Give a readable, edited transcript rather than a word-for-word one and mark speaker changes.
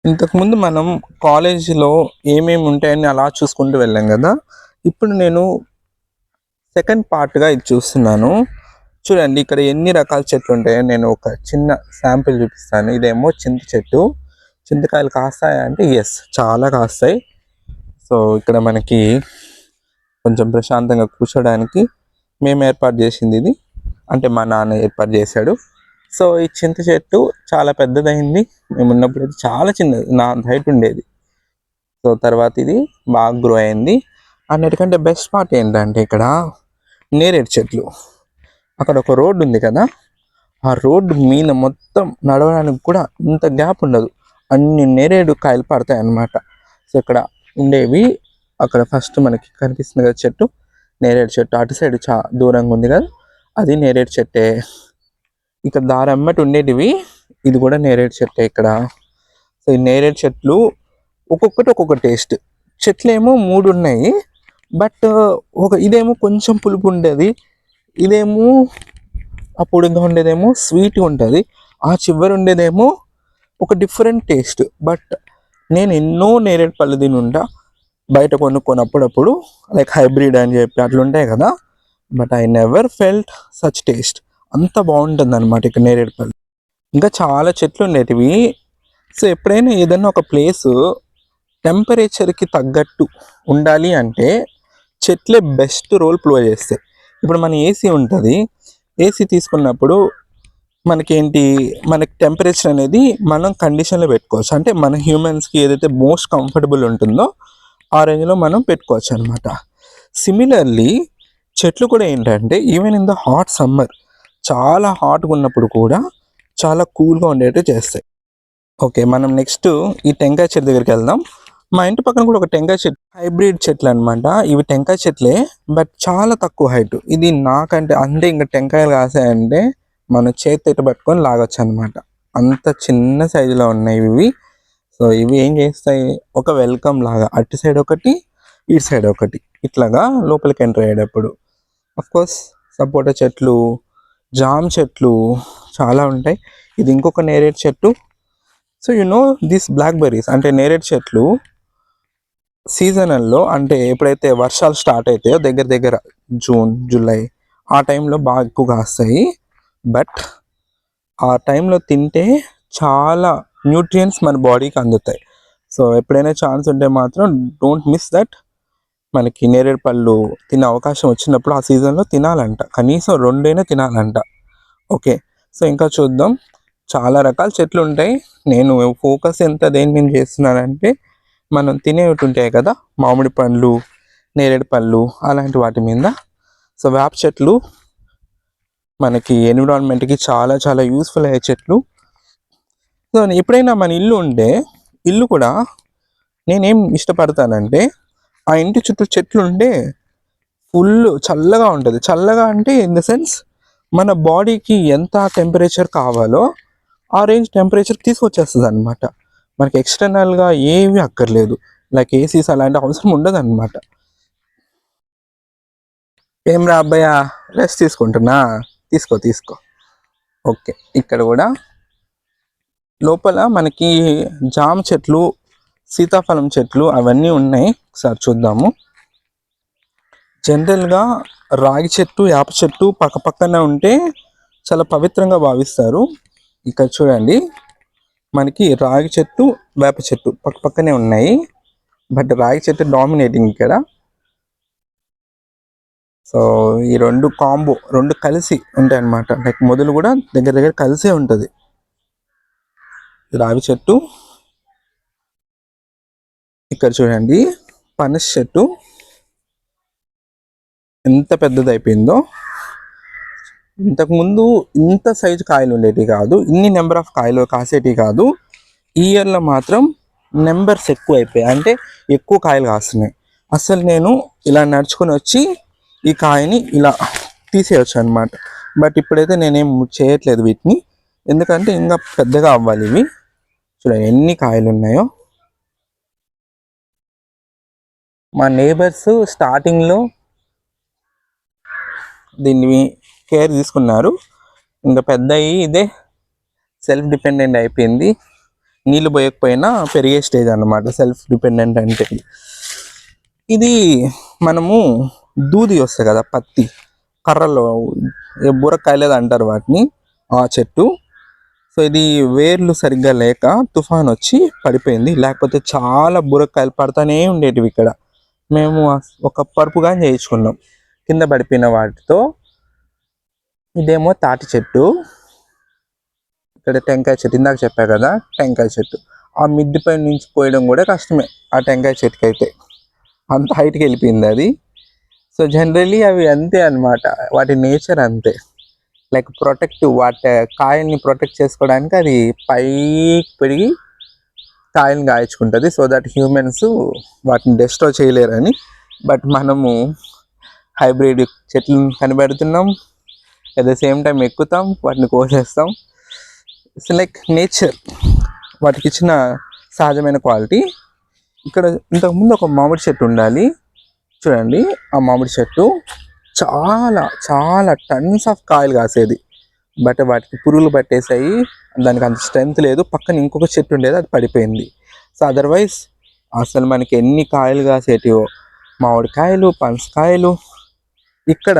Speaker 1: ఇంతకుముందు మనం కాలేజీలో ఏమేమి ఉంటాయని అలా చూసుకుంటూ వెళ్ళాం కదా. ఇప్పుడు నేను సెకండ్ పార్ట్గా ఇది చూస్తున్నాను. చూడండి ఇక్కడ ఎన్ని రకాల చెట్లు ఉంటాయో నేను ఒక చిన్న శాంపిల్ చూపిస్తాను. ఇదేమో చింత చెట్టు. చింతకాయలు కాస్తాయా అంటే ఎస్, చాలా కాస్తాయి. సో ఇక్కడ మనకి కొంచెం ప్రశాంతంగా కూర్చోడానికి మేము ఏర్పాటు చేసింది ఇది, అంటే మా నాన్న ఏర్పాటు చేశాడు. సో ఈ చింత చెట్టు చాలా పెద్దదైంది. మేము ఉన్నప్పుడు అయితే చాలా చిన్నది, నా హైట్ ఉండేది. సో తర్వాత ఇది బాగా గ్రో అయింది. అన్నిటికంటే బెస్ట్ పార్ట్ ఏంటంటే ఇక్కడ నేరేడు చెట్లు. అక్కడ ఒక రోడ్డు ఉంది కదా, ఆ రోడ్డు మీద మొత్తం నడవడానికి కూడా ఇంత గ్యాప్ ఉండదు, అన్ని నేరేడు కాయలు పడతాయి అన్నమాట. సో ఇక్కడ ఉండేవి, అక్కడ ఫస్ట్ మనకి కనిపిస్తుంది కదా చెట్టు, నేరేడు చెట్టు. అటు సైడ్ దూరంగా ఉంది కదా, అది నేరేడు చెట్టే. ఇక్కడ దారమ్మటి ఉండేటివి, ఇది కూడా నేరేడు చెట్టే ఇక్కడ. సో ఈ నేరేడు చెట్లు ఒక్కొక్కటి ఒక్కొక్క టేస్ట్. చెట్లు ఏమో 3 ఉన్నాయి, బట్ ఇదేమో కొంచెం పులుపు ఉండేది, ఇదేమో ఆ పొడిగా ఉండేదేమో స్వీట్గా ఉంటుంది, ఆ చివరి ఉండేదేమో ఒక డిఫరెంట్ టేస్ట్. బట్ నేను ఎన్నో నేరేడు పళ్ళు తిని ఉంటా బయట కొనుక్కొని అప్పుడప్పుడు, లైక్ హైబ్రిడ్ అని చెప్పి అట్లా ఉంటాయి కదా. But I never felt such taste. అంత బాగుంటుంది అనమాట ఇక్కడ నేరేడు పళ్ళు. ఇంకా చాలా చెట్లు ఉండేటివి. సో ఎప్పుడైనా ఏదైనా ఒక ప్లేసు టెంపరేచర్కి తగ్గట్టు ఉండాలి అంటే చెట్లే బెస్ట్ రోల్ ప్లే చేస్తాయి. ఇప్పుడు మన ఏసీ ఉంటుంది, ఏసీ తీసుకున్నప్పుడు మనకేంటి, మనకి టెంపరేచర్ అనేది మనం కండిషన్లో పెట్టుకోవచ్చు. అంటే మన హ్యూమన్స్కి ఏదైతే మోస్ట్ కంఫర్టబుల్ ఉంటుందో ఆ రేంజ్లో మనం పెట్టుకోవచ్చు అనమాట. సిమిలర్లీ చెట్లు కూడా ఏంటంటే even in the hot summer, చాలా హాట్గా ఉన్నప్పుడు కూడా చాలా కూల్గా ఉండేట్టు చేస్తాయి. ఓకే, మనం నెక్స్ట్ ఈ టెంకాయ చెట్టు దగ్గరికి వెళ్దాం. మా ఇంటి పక్కన కూడా ఒక టెంకాయ చెట్టు, హైబ్రిడ్ చెట్లు అనమాట. ఇవి టెంకాయ చెట్లే, బట్ చాలా తక్కువ హైట్. ఇది నాకంటే అంటే ఇంకా టెంకాయలు కాసాయంటే మనం చేతి పట్టుకొని లాగొచ్చు అనమాట, అంత చిన్న సైజులో ఉన్నాయి ఇవి. సో ఇవి ఏం చేస్తాయి, ఒక వెల్కమ్ లాగా అటు సైడ్ ఒకటి, ఇటు సైడ్ ఒకటి, ఇట్లాగా లోపలికి ఎంటర్ అయ్యేటప్పుడు. కోర్స్ సపోటా చెట్లు, జామ్ చెట్లు చాలా ఉంటాయి. ఇది ఇంకొక నేరేడు చెట్టు. సో దిస్ బ్లాక్బెర్రీస్ అంటే నేరేడు చెట్లు సీజనల్లో, అంటే ఎప్పుడైతే వర్షాలు స్టార్ట్ అవుతాయో దగ్గర దగ్గర జూన్ జూలై ఆ టైంలో బాగా ఎక్కువ కాస్తాయి. బట్ ఆ టైంలో తింటే చాలా న్యూట్రియంట్స్ మన బాడీకి అందుతాయి. సో ఎప్పుడైనా ఛాన్స్ ఉంటే మాత్రం డోంట్ మిస్ దట్. మనకి నేరేడు పళ్ళు తినే అవకాశం వచ్చినప్పుడు ఆ సీజన్లో తినాలంట, కనీసం 2 తినాలంట. ఓకే, సో ఇంకా చూద్దాం. చాలా రకాల చెట్లు ఉంటాయి. నేను ఫోకస్ ఎంత దేని మీద చేస్తున్నానంటే మనం తినేవి ఉంటాయి కదా, మామిడి పండ్లు, నేరేడు పళ్ళు, అలాంటి వాటి మీద. సో వేప చెట్లు మనకి ఎన్విరాన్మెంట్కి చాలా చాలా యూస్ఫుల్ అయ్యే చెట్లు. సో ఎప్పుడైనా మన ఇల్లు ఉంటే, ఇల్లు కూడా నేనేం ఇష్టపడతానంటే ఆ ఇంటి చుట్టూ చెట్లు ఉంటే ఫుల్ చల్లగా ఉంటుంది. చల్లగా అంటే ఇన్ ద సెన్స్ మన బాడీకి ఎంత టెంపరేచర్ కావాలో ఆ రేంజ్ టెంపరేచర్ తీసుకొచ్చేస్తుంది అనమాట. మనకి ఎక్స్టర్నల్గా ఏమీ అక్కర్లేదు, లైక్ ఏసీస్ అలాంటి అవసరం ఉండదు అనమాట. ఏం రా అబ్బాయ, రెస్ట్ తీసుకుంటున్నా, తీసుకో తీసుకో. ఓకే, ఇక్కడ కూడా లోపల మనకి జామ చెట్లు, సీతాఫలం చెట్లు అవన్నీ ఉన్నాయి. ఒకసారి చూద్దాము. జనరల్గా రాగి చెట్టు, వేప చెట్టు పక్కపక్కనే ఉంటే చాలా పవిత్రంగా భావిస్తారు. ఇక్కడ చూడండి, మనకి రాగి చెట్టు, వేప చెట్టు పక్కపక్కనే ఉన్నాయి, బట్ రాగి చెట్టు డామినేటింగ్ ఇక్కడ. సో ఈ రెండు కాంబో, రెండు కలిసి ఉంటాయి అన్నమాట. లైక్ మొదలు కూడా దగ్గర దగ్గర కలిసే ఉంటుంది. రావి చెట్టు, ఇక్కడ చూడండి పనస చెట్టు ఎంత పెద్దది అయిపోయిందో. ఇంతకుముందు ఇంత సైజు కాయలు ఉండేవి కాదు, ఇన్ని నెంబర్ ఆఫ్ కాయలు కాసేటివి కాదు. ఈ ఇయర్లో మాత్రం నెంబర్స్ ఎక్కువ అయిపోయాయి, అంటే ఎక్కువ కాయలు కాస్తున్నాయి. అసలు నేను ఇలా నడుచుకొని వచ్చి ఈ కాయని ఇలా తీసేయచ్చు అనమాట. బట్ ఇప్పుడైతే నేనేం చేయట్లేదు వీటిని, ఎందుకంటే ఇంకా పెద్దగా అవ్వాలి ఇవి. చూడండి ఎన్ని కాయలు ఉన్నాయో. మా నేబర్స్ స్టార్టింగ్లో దీన్ని కేర్ తీసుకున్నారు, ఇంకా పెద్ద అయ్యి ఇదే సెల్ఫ్ డిపెండెంట్ అయిపోయింది. నీళ్ళు పోయకపోయినా పెరిగే స్టేజ్ అన్నమాట సెల్ఫ్ డిపెండెంట్ అంటే. ఇది మనము దూది వస్తాయి కదా, పత్తి కర్రలో బుర్రకాయలేదు అంటారు వాటిని, ఆ చెట్టు. సో ఇది వేర్లు సరిగ్గా లేక తుఫాన్ వచ్చి పడిపోయింది, లేకపోతే చాలా బుర్రకాయలు పడతానే ఉండేటివి ఇక్కడ. మేము ఒక పరుపుగా చేయించుకున్నాం కింద పడిపోయిన వాటితో. ఇదేమో తాటి చెట్టు, ఇక్కడ టెంకాయ చెట్టు, ఇందాక చెప్పా కదా టెంకాయ చెట్టు. ఆ మిద్ది పైన నుంచి పోయడం కూడా కష్టమే ఆ టెంకాయ చెట్టుకి అయితే, అంత హైట్కి వెళ్ళిపోయింది అది. సో జనరలీ అవి అంతే అన్నమాట, వాటి నేచర్ అంతే. లైక్ ప్రొటెక్టివ్, వాటి కాయల్ని ప్రొటెక్ట్ చేసుకోవడానికి అది పైకి పెరిగి కాయల్ని కాయించుకుంటుంది, సో దట్ హ్యూమన్స్ వాటిని డిస్ట్రాయ్ చేయలేరని. బట్ మనము హైబ్రిడ్ చెట్లు కనిపెడుతున్నాం, అట్ ద సేమ్ టైం ఎక్కుతాం, వాటిని కోసేస్తాం. ఇట్స్ లైక్ నేచర్ వాటికి ఇచ్చిన సహజమైన క్వాలిటీ. ఇక్కడ ఇంతకుముందు ఒక మామిడి చెట్టు ఉండాలి, చూడండి ఆ మామిడి చెట్టు చాలా చాలా టన్స్ ఆఫ్ కాయలు కాసేది. బట్ వాటికి పురుగులు పట్టేసాయి, దానికి అంత స్ట్రెంత్ లేదు. పక్కన ఇంకొక చెట్టు ఉండేది, అది పడిపోయింది. సో అదర్వైజ్ అసలు మనకి ఎన్ని కాయలు కాసేటివో, మామిడికాయలు, పనసకాయలు. ఇక్కడ